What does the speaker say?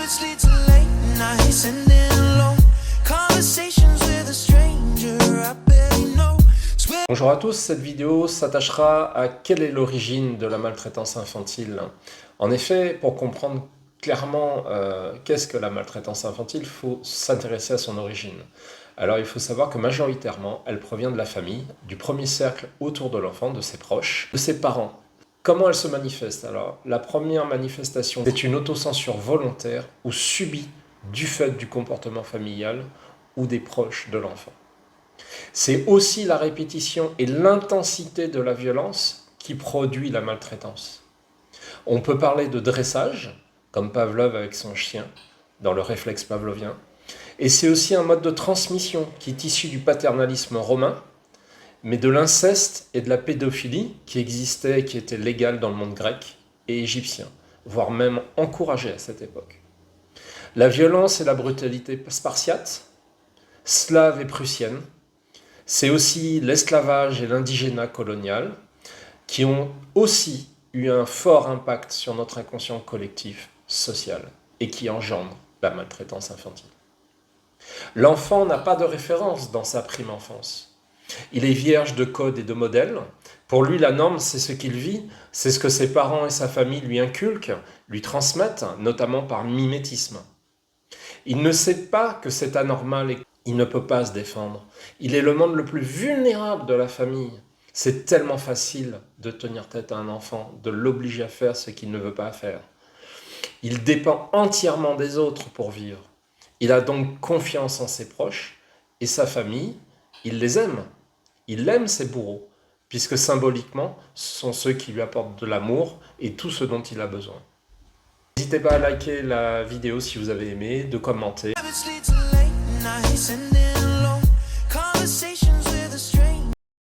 Habits lead to late nights ending alone. Conversations with a stranger I barely know. Bonjour à tous, cette vidéo s'attachera à quelle est l'origine de la maltraitance infantile. En effet, pour comprendre clairement qu'est-ce que la maltraitance infantile, il faut s'intéresser à son origine. Alors il faut savoir que majoritairement, elle provient de la famille, du premier cercle autour de l'enfant, de ses proches, de ses parents. Comment elle se manifeste? Alors, la première manifestation, c'est une autocensure volontaire ou subie du fait du comportement familial ou des proches de l'enfant. C'est aussi la répétition et l'intensité de la violence qui produit la maltraitance. On peut parler de dressage, comme Pavlov avec son chien, dans le réflexe pavlovien. Et c'est aussi un mode de transmission qui est issu du paternalisme romain, mais de l'inceste et de la pédophilie qui existait et qui était légale dans le monde grec et égyptien, voire même encouragée à cette époque. La violence et la brutalité spartiate, slave et prussienne, c'est aussi l'esclavage et l'indigénat colonial qui ont aussi eu un fort impact sur notre inconscient collectif social et qui engendrent la maltraitance infantile. L'enfant n'a pas de référence dans sa prime enfance. Il est vierge de codes et de modèles. Pour lui, la norme, c'est ce qu'il vit, c'est ce que ses parents et sa famille lui inculquent, lui transmettent, notamment par mimétisme. Il ne sait pas que c'est anormal et qu'il ne peut pas se défendre. Il est le membre le plus vulnérable de la famille. C'est tellement facile de tenir tête à un enfant, de l'obliger à faire ce qu'il ne veut pas faire. Il dépend entièrement des autres pour vivre. Il a donc confiance en ses proches et sa famille, il les aime. Il aime ses bourreaux, puisque symboliquement, ce sont ceux qui lui apportent de l'amour et tout ce dont il a besoin. N'hésitez pas à liker la vidéo si vous avez aimé, de commenter. Habits lead to late nights ending